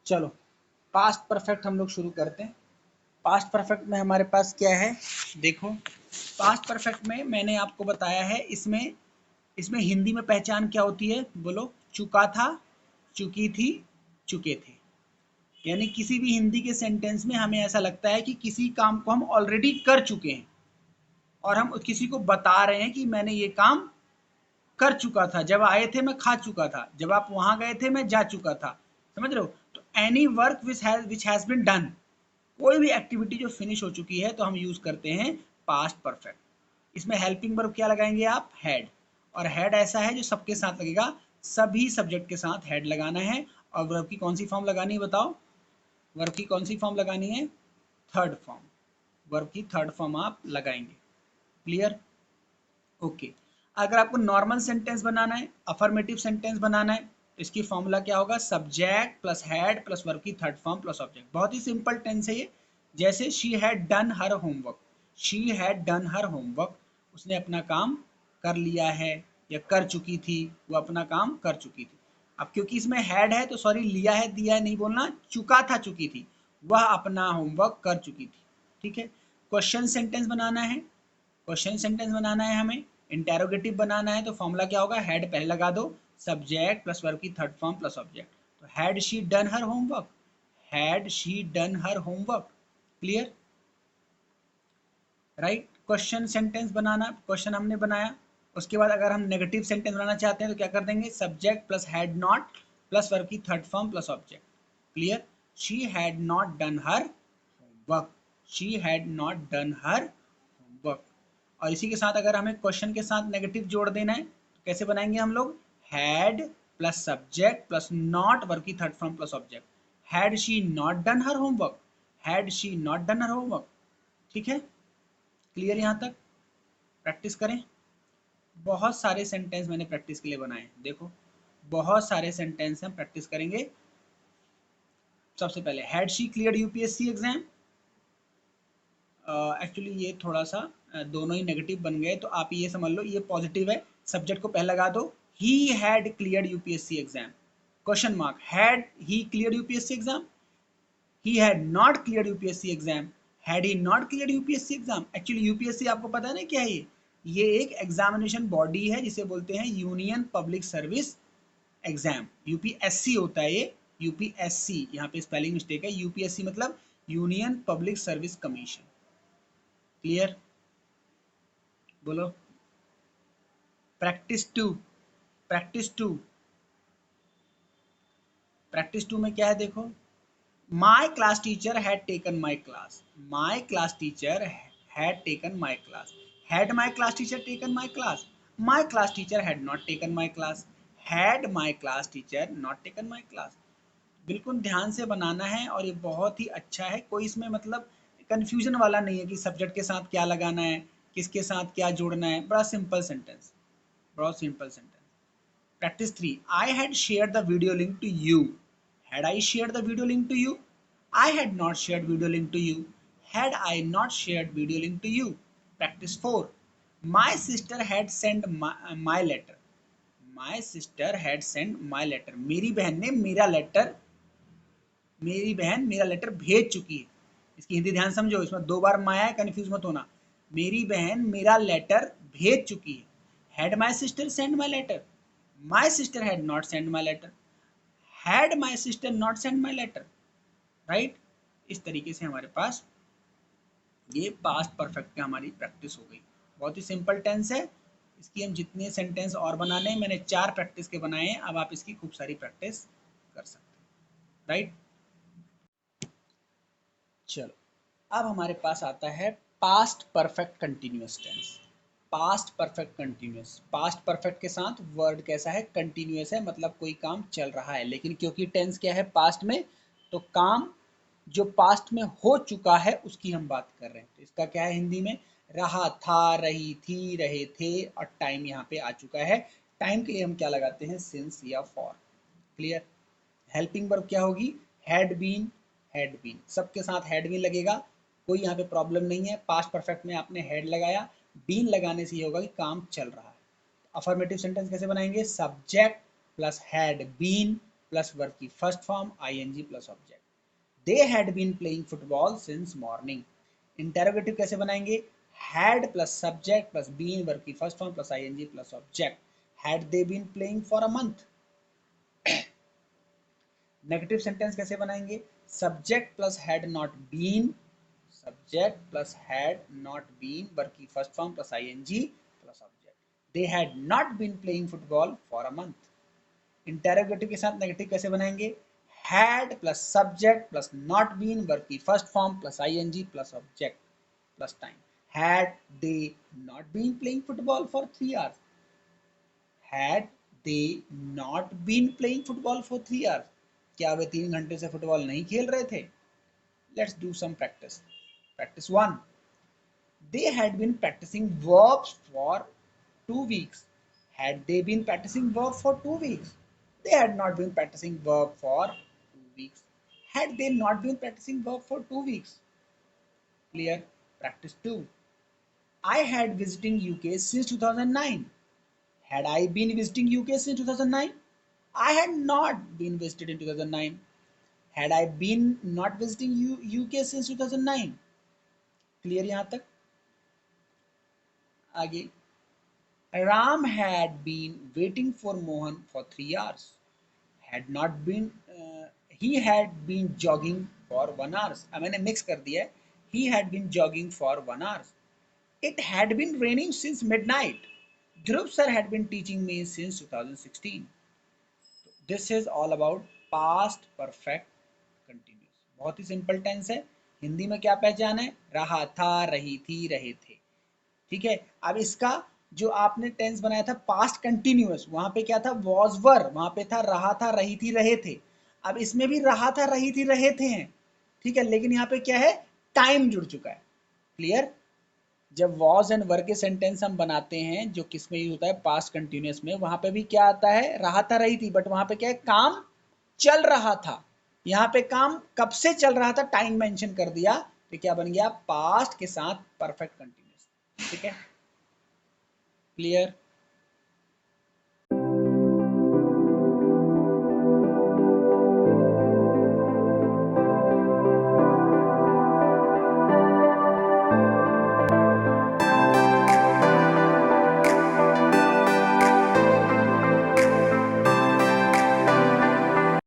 चलो past perfect हम लोग शुरू करते हैं। पास्ट परफेक्ट में हमारे पास क्या है, देखो पास्ट परफेक्ट में मैंने आपको बताया है, इसमें इसमें हिंदी में पहचान क्या होती है, बोलो। चुका था, चुकी थी, चुके थे। यानी किसी भी हिंदी के सेंटेंस में हमें ऐसा लगता है कि किसी काम को हम ऑलरेडी कर चुके हैं और हम किसी को बता रहे हैं कि मैंने ये काम कर चुका था, जब आए थे मैं खा चुका था, जब आप वहां गए थे मैं जा चुका था। समझ रहे हो? तो any work which has been done, कोई भी एक्टिविटी जो फिनिश हो चुकी है तो हम यूज करते हैं पास्ट परफेक्ट। इसमें हेल्पिंग वर्ब क्या लगाएंगे आप, हैड। और हैड ऐसा है जो सबके साथ लगेगा, सभी सब्जेक्ट के साथ हैड लगाना है। और वर्ब की कौन सी फॉर्म लगानी है बताओ, वर्ब की कौन सी फॉर्म लगानी है, थर्ड फॉर्म। वर्ब की थर्ड फॉर्म आप लगाएंगे। क्लियर? ओके। अगर आपको नॉर्मल सेंटेंस बनाना है, अफर्मेटिव सेंटेंस बनाना है, तो इसकी फॉर्मूला क्या होगा, subject plus had plus verb की थर्ड फॉर्म प्लस ऑब्जेक्ट। बहुत ही सिंपल टेंस है ये। जैसे she had done her homework, she had done her homework, उसने अपना काम कर लिया है या कर चुकी थी, वो अपना काम कर चुकी थी। अब क्योंकि इसमें हैड है तो सॉरी लिया है दिया है नहीं बोलना, चुका था चुकी थी, वह अपना होमवर्क कर चुकी थी। ठीक है। क्वेश्चन सेंटेंस बनाना है, क्वेश्चन सेंटेंस बनाना है हमें, इंटेरोगेटिव बनाना है, तो फॉर्मूला क्या होगा, हेड पहले लगा दो, सब्जेक्ट प्लस वर्ब की थर्ड फॉर्म प्लस ऑब्जेक्ट। तो had she done her homework, had she done her homework. Clear? Right. Question sentence banana, question हमने बनाया। उसके बाद अगर हम नेगेटिव सेंटेंस बनाना चाहते हैं तो क्या कर देंगे, subject plus had not plus verb की third form plus object. Clear? She had not done her homework, she had not done her homework. और इसी के साथ अगर हमें क्वेश्चन के साथ नेगेटिव जोड़ देना है तो कैसे बनाएंगे हम लोग, had plus subject plus not verb की third form plus object. Had she not done her homework, had she not done her homework. ठीक है? क्लियर यहाँ तक? प्रैक्टिस करें। बहुत सारे सेंटेंस मैंने प्रैक्टिस के लिए बनाए हैं, देखो बहुत सारे सेंटेंस हम प्रैक्टिस करेंगे। सबसे पहले had she clear UPSC exam. Actually ये थोड़ा सा दोनों ही नेगेटिव बन गए, तो आप ये समझ लो ये पॉजिटिव है। सब्जेक्ट को पहले लगा दो, he had cleared UPSC exam, question mark, had he cleared UPSC exam, he had not cleared UPSC exam, had he not cleared UPSC exam. Actually UPSC आपको पता है ना क्या है ये एक एग्जामिनेशन बॉडी है जिसे बोलते हैं union public service exam, UPSC होता है ये, यूपीएससी, यहाँ पे स्पेलिंग मिस्टेक है, यूपीएससी मतलब union public service commission. Clear? बोलो। Practice two, practice two, practice two में क्या है देखो, my class teacher had taken my class, my class teacher had taken my class, had my class teacher taken my class, my class teacher had not taken my class, had my class teacher not taken my class. बिल्कुल ध्यान से बनाना है और ये बहुत ही अच्छा है, कोई इसमें मतलब कंफ्यूजन वाला नहीं है कि सब्जेक्ट के साथ क्या लगाना है, किसके साथ क्या जोड़ना है, बड़ा सिंपल सेंटेंस, बहुत simple sentence. Practice 3. I had shared the video link to you. Had I shared the video link to you? I had not shared video link to you. Had I not shared video link to you? Practice 4. My sister had sent my letter. My sister had sent my letter. मेरी बहन ने मेरा letter, मेरी बहन मेरा letter भेज चुकी है। इसकी हिंदी ध्यान समझो, इसमें दो बार माया है, कंफ्यूज मत होना। मेरी बहन मेरा लेटर भेज चुकी है। Had my sister send my letter, my sister had not send my letter, had my sister not send my letter. Right? इस तरीके से हमारे पास ये पास्ट परफेक्ट की हमारी प्रैक्टिस हो गई। बहुत ही सिंपल टेंस है, इसकी हम जितने सेंटेंस और बनाने हैं, मैंने 4 प्रैक्टिस के बनाए हैं, अब आप इसकी खूब सारी प्रैक्टिस कर सकते हैं। राइट? चलो अब हमारे पास आता है past perfect continuous tense. Past perfect continuous, past perfect के साथ वर्ड कैसा है, कंटिन्यूअस है, मतलब कोई काम चल रहा है, लेकिन क्योंकि टेंस क्या है पास्ट में, तो काम जो पास्ट में हो चुका है उसकी हम बात कर रहे हैं। तो इसका क्या है हिंदी में, रहा था, रही थी, रहे थे, और टाइम यहाँ पे आ चुका है। टाइम के लिए हम क्या लगाते हैं, सिंस या फॉर। क्लियर? हेल्पिंग वर्ब क्या होगी, हैड बीन, हैड बीन, सबके साथ हैड बीन लगेगा, कोई यहाँ पे प्रॉब्लम नहीं है। पास्ट परफेक्ट में आपने हैड लगाया, बीन लगाने से ये होगा कि काम चल रहा है। अफर्मेटिव सेंटेंस कैसे बनाएंगे, subject plus had been plus verb की first form ING plus object. They had been playing football since morning. Interrogative कैसे बनाएंगे? Had plus subject plus been verb की first form plus ING plus object. Had they been playing for a month. Negative sentence कैसे बनाएंगे? Subject plus had not been, subject plus had not been verb की first form plus ING plus object. They had not been playing football for a month. Interrogative के साथ negative कैसे बनाएंगे? Had plus subject plus not been verb की first form plus ING plus object plus time. Had they not been playing football for 3 hours। Had they not been playing football for 3 hours। क्या वे 3 घंटे से football नहीं खेल रहे थे? Let's do some practice. Practice 1। They had been practicing verbs for 2 weeks. Had they been practicing verb for 2 weeks? They had not been practicing verb for 2 weeks. Had they not been practicing verb for 2 weeks? Clear? Practice 2. I had visiting UK since 2009. Had I been visiting UK since 2009? I had not been visited in 2009. Had I been not visiting UK since 2009? Clear यहाँ तक? आगे Ram had been waiting for Mohan for 3 hours. Had not been he had been jogging for 1 hour. अब मैंने mix कर दिया है. He had been jogging for 1 hour. It had been raining since midnight. Dhruv sir had been teaching me since 2016. This is all about past perfect continuous. बहुत ही simple tense है. हिंदी में क्या पहचान है? रहा था, रही थी, रहे थे. ठीक है. अब इसका जो आपने टेंस बनाया था पास्ट कंटिन्यूअस, वहां पे क्या था? वॉज वर, वहां पे था रहा था, रही थी, रहे थे. अब इसमें भी रहा था, रही थी, रहे थे हैं. ठीक है, लेकिन यहाँ पे क्या है? टाइम जुड़ चुका है. क्लियर? जब वॉज एंड वर के सेंटेंस हम बनाते हैं जो किस में यूज होता है? पास्ट कंटिन्यूअस में. वहां पे भी क्या आता है? रहा था, रही थी, बट वहां पे क्या है? काम चल रहा था. यहाँ पे काम कब से चल रहा था? टाइम मेंशन कर दिया, तो क्या बन गया? पास्ट के साथ परफेक्ट कंटिन्यूअस. ठीक है, क्लियर?